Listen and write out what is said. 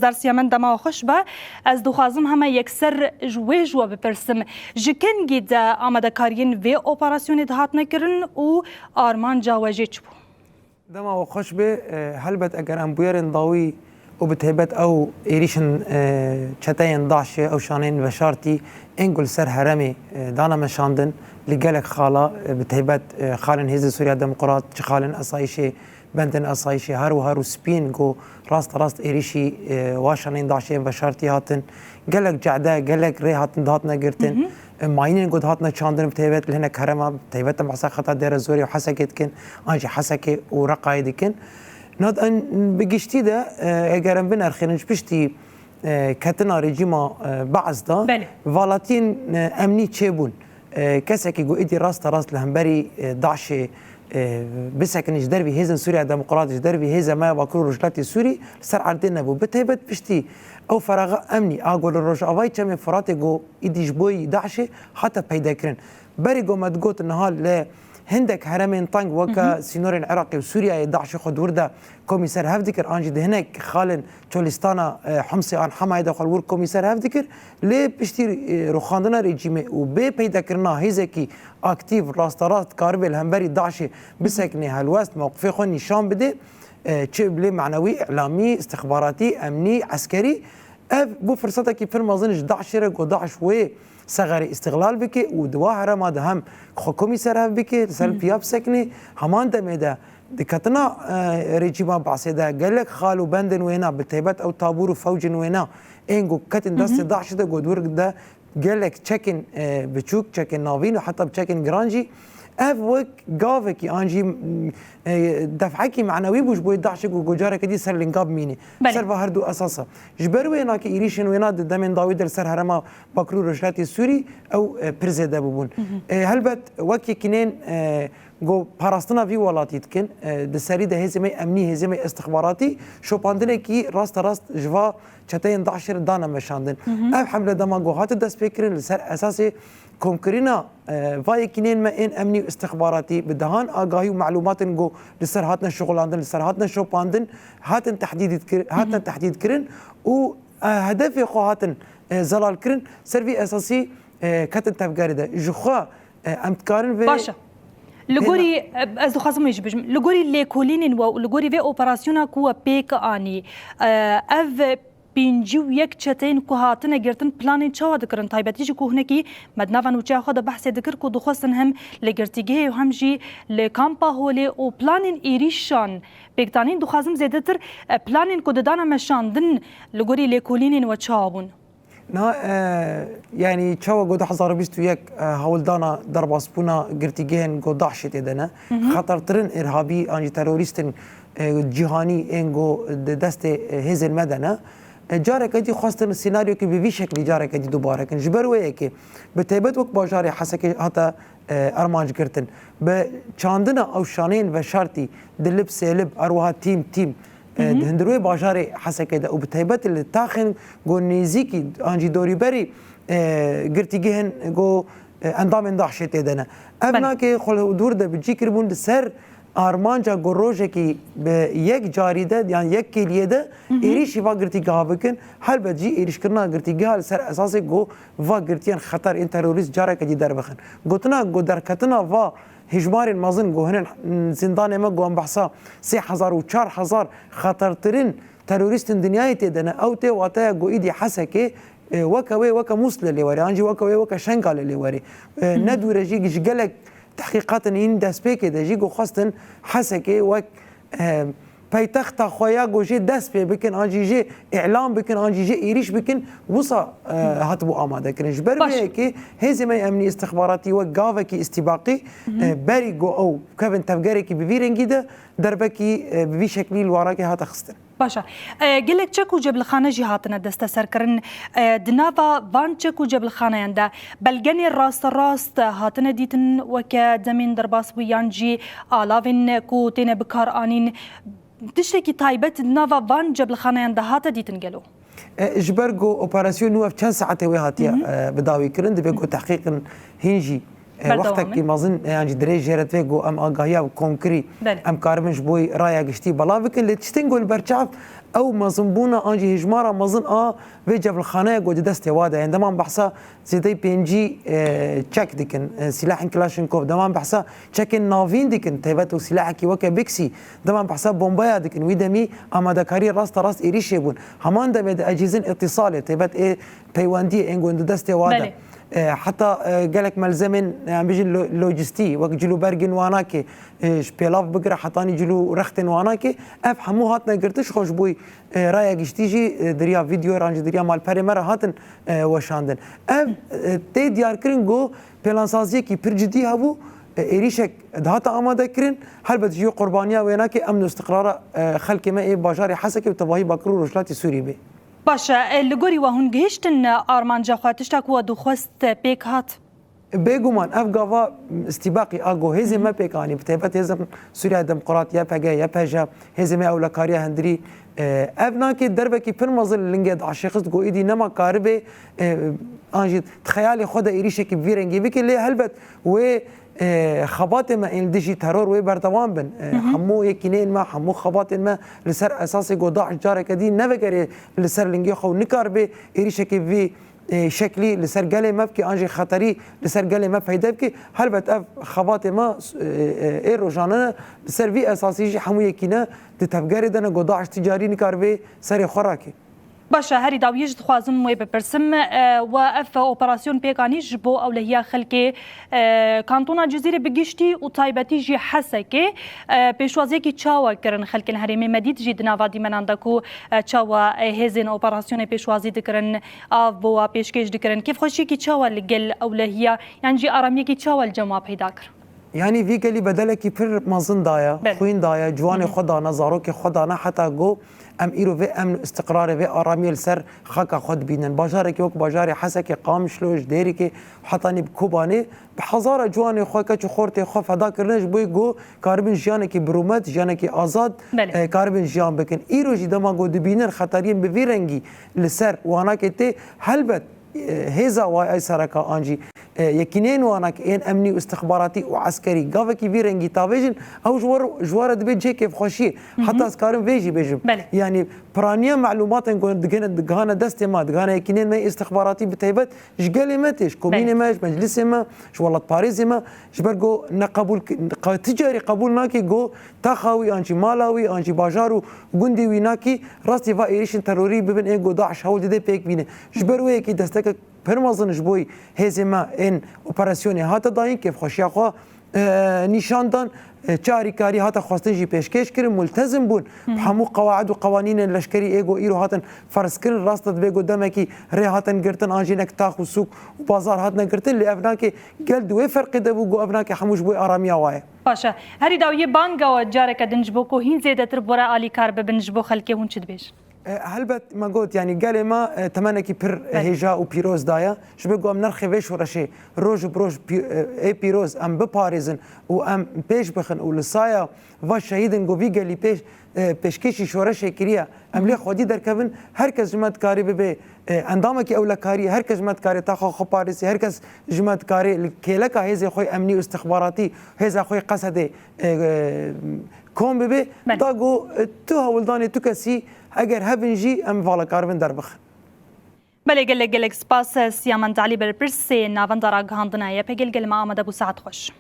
برزدار سیامن دما خوش به از دخوازم همه یکسر جوه بپرسم جکن گید آمده کارین و اپراسیون دهات نکرن و آرمان جاوجه چبو دما خوش به هلبت اگر ام بویرن ضاوی و بتهبت او ایریشن چتاین داعش او شانین وشارتي انقل سر هرمي دانا مشاندن لقالك خاله بتهبت خالن هيز سوريا ديمقراط خالن اصايشي بنتن اصايشي هارو سبين جو راست ايريشي واشانين داعشين وشارتي هاتن قالك جعده قالك ري هاتن دهاتنا قرتن معينين قد هاتنا شاندن بتهبت لهنا كرمه بتهبت معسا خطا دير الزوري وحسكتكن انجي حسكي ورقايدكن ناد ان بگشتی ده اگرم بنر خیرنج پشتی کتنا رژیما بعض ده والاتین امنی چه بون کسی که گو ایدی راست لهمبری داعش بسکنج دربی هزن سوریا دموکراتیش دربی هزن ما باکرو رجلاتی سوری سر عردن نبود بتهبت پشتی او فراغ امنی آگول روش آوای چم فرات گو ایدیش بوی داعش حتی پیدا کرن بری گو مدگوت نهال ل هندك هرمين طنق وكا سينور العراقي وسوريا داعش خد ورده كوميسار هفدكر انجي هناك خالن تشولستانا حمصي ان حماي دخل ور كوميسار هفدكر لي بشتي روخاندنا ريجيمي وبي بيدا كرنا هيزكي اكتيف راست كاربل همبري داعش بسكني هالوست موقفي خو نشان بده تشبلي معنوي اعلامي استخباراتي امني عسكري بو فرصتك في المازنج داعش رق وداعش وي صغري استغلال بك ودواهره ما هم كوميسار بك سلبياب سكني همان دمدا دكتنا ريجيما بعسيدا قال لك خالو بندن وينا بتهبت او طابور فوج وينا انجو كتن دست داعش ده قدور ده قال لك تشكن بتشوك تشكن نافين وحتى بتشكن جرانجي اف وك قافكي انجي دفعكي معنوي بوش بوي داعش وجارك دي سر لنقاب ميني سر هردو اساسا جبر وينا كي ايريشن وينا دمن داوي در سر هرما بكرو رجلاتي السوري او بريزيدا ببون هلبت وكي كنين جو باراستنا في ولاتيتكن د سري ده هزمي امني هزمي استخباراتي شو باندنه كي راست جوا چتين داعش دانا مشاندن اف حمله دما جو هات دس فكرن سر اساسي كونكرينا فاي كنين ما ان امني استخباراتي بدهان اغاهي ومعلومات جو لسر هاتنا شغلاندن لسر هاتنا شو باندن هاتن تحديد كرن و هدفي خو هاتن زلال كرن سرفي اساسي كتن تفقاري ده جخوا امتكارن في باشا لغوري از خاصم يجبج لغوري ليكولين و لغوري في اوبراسيونا كو بيك اني اف بينجو يك چتين کو هاتنه گرتن پلان چا دکرن تایبتی کو هنکی مدنوان وچا خود بحث دکر کو دخواستن هم لگرتیگه هم جی لکامپا هولی او پلان ایریشان بگتانین دخوازم زیادتر پلان کو ددانا مشاندن لگوری لکولین و چاون نا يعني تشاو قد 2021 هولدانا درباسبونا قرتيجين قد داعش تدنا خطر ترن ارهابي انجي تيروريستن جهاني انجو دست هز المدنه جارك دي خاصه السيناريو كي بفي شكل جارك دي دوباره كن جبر ويك بتيبت وك باجاري حسك حتى ارمانج كرتن بچاندنا او شانين و شرطي دلبس لب اروها تيم هندروي باجاري حسك ده وبتيبت اللي تاخن جو نيزيكي انجي دوري بري قرتيجين جو اندام داعش تدنا ابناك خل دور ده بتجي كربون سر آرمانجا گروژه کی به یک جاریده یعنی یک کلیده ایریشی و گرتیگاه بکن هر بجی ایریش کرنا گرتیگاه سر اساس گو و گرتیان خطر این تروریست جاره کدی در بخن گوتنا گو در کتنا و هجمار مازن گو هنن زندان ما گو ام بحثا 3000 و 4000 خطرترین تروریست دنیای تدنه او ته واتا گو ایدی حسکه وكا موصل اللي وري انجي وكا شنقال اللي وري ندور جي جلك تحقيقات ان دسبيك دجي جو خاصن حسكي وك پایتخت خویا گوشه دست پی بکن آنجی جه اعلام بکن آنجی جه ایریش بکن وصا هاتبو آماده کنش بر که هزمه امنی استخباراتی و گاوه کی استباقی بری گو او کبن تفگری کی بویرنگی ده دربکی بوی شکلی الوارا که هات خستن باشا قلك چکو جبل خانه جهاتنا دست سر کرن دناوا وان چکو جبل خانه ینده بلگنی راست هاتنا دیتن وکا دمین درباس ویانجی آلاوین کو تین بکار آنین تشتكي تايبت نافا فان جبل خانيان دهاتا ديتن قالوا جبرجو اوبراسيون نوف كان ساعتي وهاتيا بداوي كرند بيجو تحقيق هنجي وقتك كي مازن يعني دري جيرت فيجو ام اغايا كونكري ام كارمش بوي رايا قشتي بلا بكن اللي تشتنقول برشاف او مزنبونا انجي هجمارا مزن في جبل الخانه قد دست وادا عندما بحثا زيدي بي ام جي تشيك ديكن سلاح كلاشينكوف دمان بحثا تشيك نافين ديكن تيبات سلاح كي وكا بيكسي دمان بحثا بومبايا ديكن ويدمي اما كاري راست راست ايريشيبون همان دمد اجهزه اتصال تيبات بيواندي انغوند دست وادا حتى قالك ملزمن عم بيجي لوجستي وقت جلو برجن واناكي شبيلاف بقرا حطاني جلو رختن واناكي اف حمو هاتنا قرتش خوش بوي رايا قشتيجي دريا فيديو رانج دريا مال بريمرا هاتن وشاندن اف تي ديار كرينغو بلانسازي كي برجدي هابو ايريشك دهاتا اماده كرين هل بتجي قربانيه ويناكي امن واستقرار خلق ما اي باجاري حسكي وتباهي بكرو رشلاتي سوري بي باشا لگوری و هون گهشتن آرمانجا خواتشتاک و دخواست پیک هات بيجومان افغاوا استباقي اغو هزي ما بيكاني بتبت هزم سوريا ديمقراطيه بقى يا بجا هزي ما اولا كاريا هندري ابناكي دربكي بالمظل لنجد عشيقس جو ايدي نما كاربي انجي تخيالي خدا ايريشك بفيرنجي بك اللي هلبت و خباطه ما ان ديجي ترور و بردوان بن حمو يكينين ما حمو خباطه ما لسر اساسي جو ضاع جاره كدي نفكر لسر لنجي خو نكاربي ايريشك في شكلي لسر قالي ما بكي انجي خطري لسر قالي ما فايده بكي هل بتاف خباطه ما ايرو جانا لسر في اساسي حمو يكينا تتفقر دنا جو ضاع تجاري نكاربي سر خوراكي باشا هری داویج خوازم موی بپرسم و اف اپراسیون پیکانی جبو اولهیا خلکی کانتونا جزیره بگشتی و تایبتی جی حسکی پیشوازی کی چاوا کرن خلک الهرمی مدید جی دناوادی مناندکو چاوا هزین اپراسیون پیشوازی دکرن آف بوا پیشکش دکرن کیف خوشی کی چاوا لگل اولهیا یعنی جی آرامی کی چاوا الجماع پیدا کر يعني في قالي بدلك بير مازن دايا خوين دايا جواني خدانا زاروكي خدانا حتى جو ام ايرو في امن استقرار في ارامي السر خاكا خد بينن باجارك وك باجاري حسكي قام شلوش ديريكي حطاني بكوباني بحزاره جواني خوكا خورتي خو فدا كرنج بوي جو كاربن جيانكي برومات جيانكي ازاد كاربن جيان بكن ايرو جي دما جو دبينن خطرين بفيرنجي السر وانا كتي هلبت هيزا واي سركا انجي يكينين وانك ان امني واستخباراتي وعسكري قافكي فيرنجي تافيجن او جوار دبي جيك خوشي حتى اسكارن فيجي بيجم يعني برانيا معلومات نقول دغانا دستي ما دغانا يكينين ما استخباراتي بتيبت جقالي ماتش كوميني ماش مجلس ما جو والله باريس ما جبرجو نقبول تجاري قبول ناكي جو تاخاوي انجي مالاوي انجي باجارو جندي ويناكي راستي فايريشن تروري ببن ايجو داعش هول دي بيك بينه جبروي كي دستك برمازن جبوي هزما ان اوبراسيوني هاتا داين كيف خوشيا خو نيشاندان چاري كاري هاتا خواستنجي پیشکش کرن ملتزم بون بحمو قواعد وقوانين لشكري ايجو ايرو هاتن فرض کرن راست بيگو دمكي ري هاتن گرتن انجينك تاخ وسوق وبازار هاتن گرتن اللي افناكي قال دوي فرق دبو جو افناكي حموش بو اراميا واي باشا هري داويه بانگا و جارك دنجبو کو هين زياده تربورا الي كار بنجبو خلكي هون تشدبيش هلبت ما قلت يعني قال ما تمنى كي بير هجا وبيروز دايا شبه قام نرخي فيش ورشي روج بروج اي بيروز ام بباريزن وام بيش بخن ولصايا واش شهيدن جو في قال لي بيشكيشي شورشي كريا ام لي خودي دركبن هركز جماعت كاري ببي اندامك اولا كاري هركز جماعت كاري تاخو خو باريسي هركز جماعت كاري كيلكا هيزي خوي امني واستخباراتي هيزا خوي قصدي كوم ببي داغو تو هولداني تو كسي اگر هفنجي ام فالا كاربن دربخ بله گلک سپاس سیامن تعلی بر پرسه ناوندارا گهاندنا یا پگل گل ما آمده بو ساعت خوش